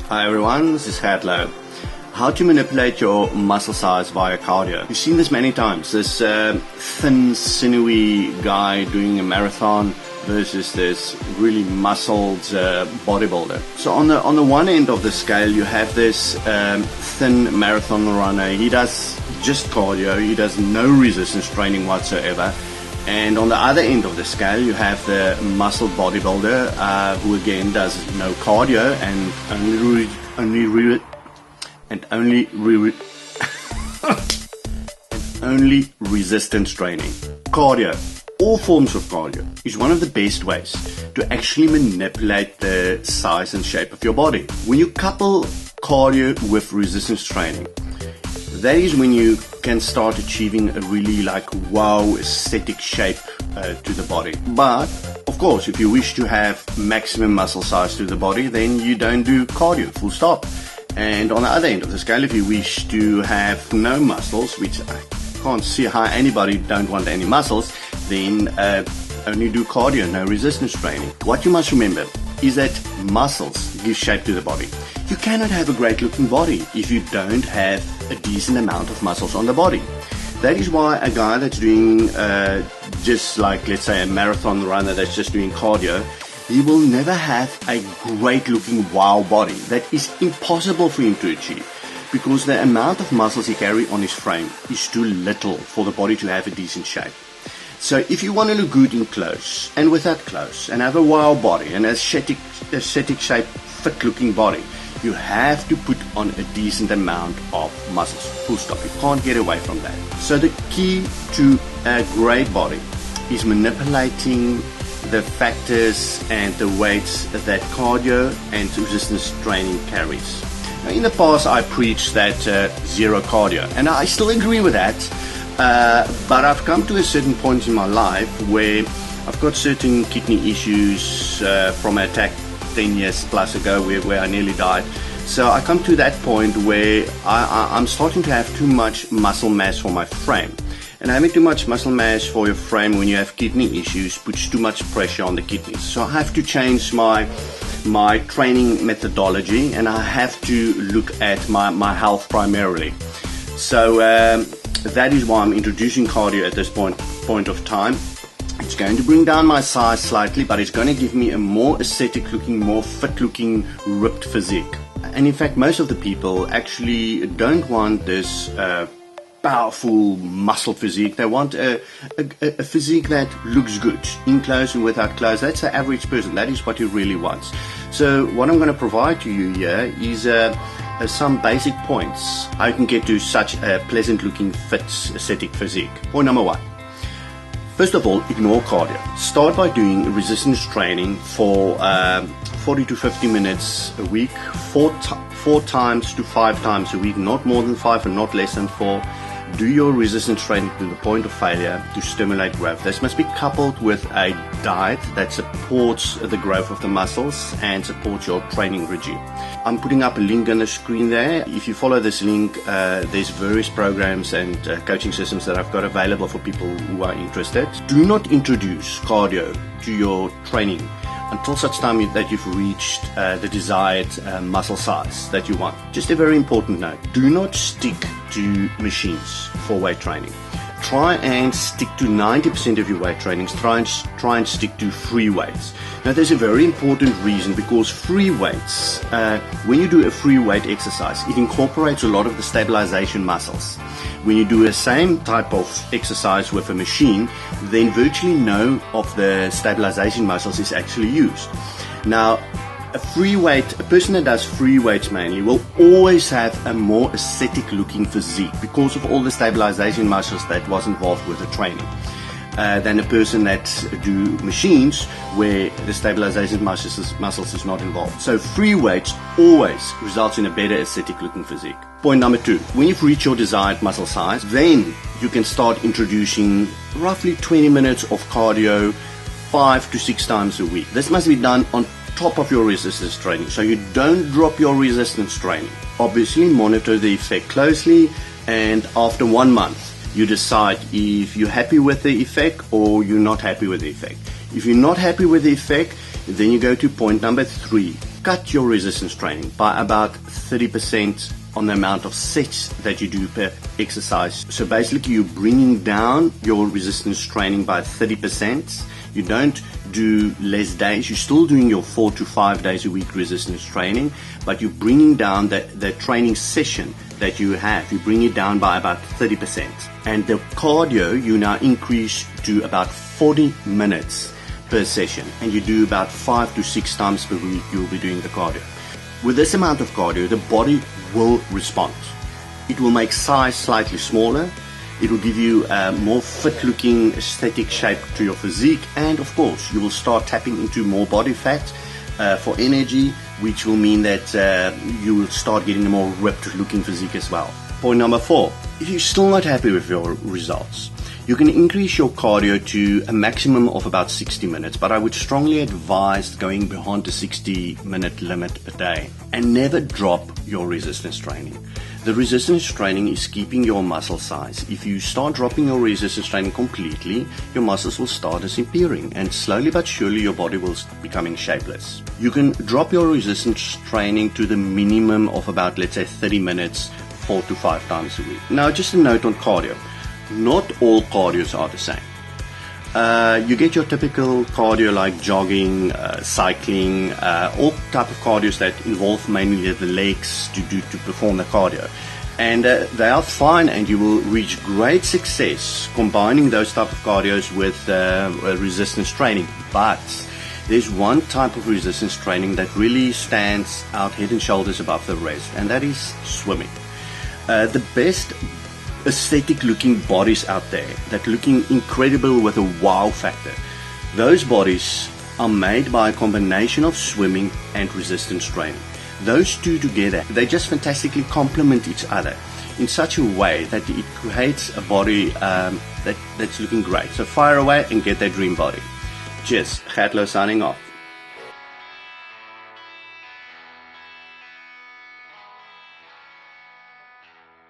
Hi everyone, this is Gert. How to manipulate your muscle size via cardio. You've seen this many times. This thin, sinewy guy doing a marathon versus this really muscled bodybuilder. So on the one end of the scale, you have this thin marathon runner. He does just cardio. He does no resistance training whatsoever. And on the other end of the scale, you have the muscle bodybuilder who again does no cardio and only resistance training. Cardio, all forms of cardio, is one of the best ways to actually manipulate the size and shape of your body. When you couple cardio with resistance training, that is when you can start achieving a really wow aesthetic shape to the body. But of course, if you wish to have maximum muscle size to the body, then you don't do cardio, full stop. And on the other end of the scale, if you wish to have no muscles, which I can't see how anybody don't want any muscles, then only do cardio, no resistance training. What you must remember is that muscles give shape to the body. You cannot have a great looking body if you don't have a decent amount of muscles on the body. That is why a guy that's doing just like, let's say, a marathon runner that's just doing cardio, he will never have a great looking wow body. That is impossible for him to achieve because the amount of muscles he carries on his frame is too little for the body to have a decent shape. So if you want to look good in clothes and without clothes and have a wow body, an aesthetic shape, fit looking body, you have to put on a decent amount of muscles. Full stop. You can't get away from that. So the key to a great body is manipulating the factors and the weights that cardio and resistance training carries. Now, in the past, I preached that zero cardio, and I still agree with that. But I've come to a certain point in my life where I've got certain kidney issues from an attack 10 years plus ago where I nearly died. So I come to that point where I'm starting to have too much muscle mass for my frame. And having too much muscle mass for your frame when you have kidney issues puts too much pressure on the kidneys. So I have to change my training methodology, and I have to look at my health primarily. So that is why I'm introducing cardio at this point of time. It's going to bring down my size slightly, but it's going to give me a more aesthetic looking, more fit looking, ripped physique. And in fact, most of the people actually don't want this powerful muscle physique. They want a physique that looks good in clothes and without clothes. That's the average person. That is what he really wants. So what I'm going to provide to you here is some basic points how you can get to such a pleasant looking, fit, aesthetic physique. Point number one. First of all, ignore cardio. Start by doing resistance training for 40 to 50 minutes a week, four times to 5 times a week, not more than 5 and not less than 4. Do your resistance training to the point of failure to stimulate growth. This must be coupled with a diet that supports the growth of the muscles and supports your training regime. I'm putting up a link on the screen there. If you follow this link, there's various programs and coaching systems that I've got available for people who are interested. Do not introduce cardio to your training until such time that you've reached the desired muscle size that you want. Just a very important note, do not stick to machines for weight training. Try and stick to 90% of your weight trainings. Try and stick to free weights. Now there's a very important reason, because free weights, when you do a free weight exercise, it incorporates a lot of the stabilization muscles. When you do the same type of exercise with a machine, then virtually none of the stabilization muscles is actually used. Now, a person that does free weights mainly will always have a more aesthetic looking physique because of all the stabilization muscles that was involved with the training than a person that do machines where the stabilization muscles is not involved. So free weights always results in a better aesthetic looking physique. Point number 2, when you've reached your desired muscle size, then you can start introducing roughly 20 minutes of cardio 5 to 6 times a week. This must be done on top of your resistance training, so you don't drop your resistance training. Obviously monitor the effect closely, and after 1 month you decide if you're happy with the effect or you're not happy with the effect. If you're not happy with the effect, then you go to point number 3. Cut your resistance training by about 30% on the amount of sets that you do per exercise. So basically you're bringing down your resistance training by 30%. You don't do less days. You're still doing your 4 to 5 days a week resistance training, but you're bringing down the training session that you have. You bring it down by about 30%. And the cardio you now increase to about 40 minutes per session, and you do about 5 to 6 times per week you'll be doing the cardio. With this amount of cardio, the body will respond. It will make size slightly smaller. It will give you a more fit looking aesthetic shape to your physique, and of course you will start tapping into more body fat for energy, which will mean that you will start getting a more ripped looking physique as well. Point number 4, if you're still not happy with your results, you can increase your cardio to a maximum of about 60 minutes, but I would strongly advise going beyond the 60-minute limit per day, and never drop your resistance training. The resistance training is keeping your muscle size. If you start dropping your resistance training completely, your muscles will start disappearing, and slowly but surely your body will becoming shapeless. You can drop your resistance training to the minimum of about, let's say, 30 minutes, 4 to 5 times a week. Now, just a note on cardio. Not all cardios are the same. You get your typical cardio like jogging, cycling, all type of cardios that involve mainly the legs to perform the cardio. And they are fine, and you will reach great success combining those type of cardios with resistance training. But there's one type of resistance training that really stands out head and shoulders above the rest, and that is swimming. The best aesthetic looking bodies out there that looking incredible with a wow factor, those bodies are made by a combination of swimming and resistance training. Those two together, they just fantastically complement each other in such a way that it creates a body that's looking great. So fire away and get that dream body. Cheers, Gert signing off.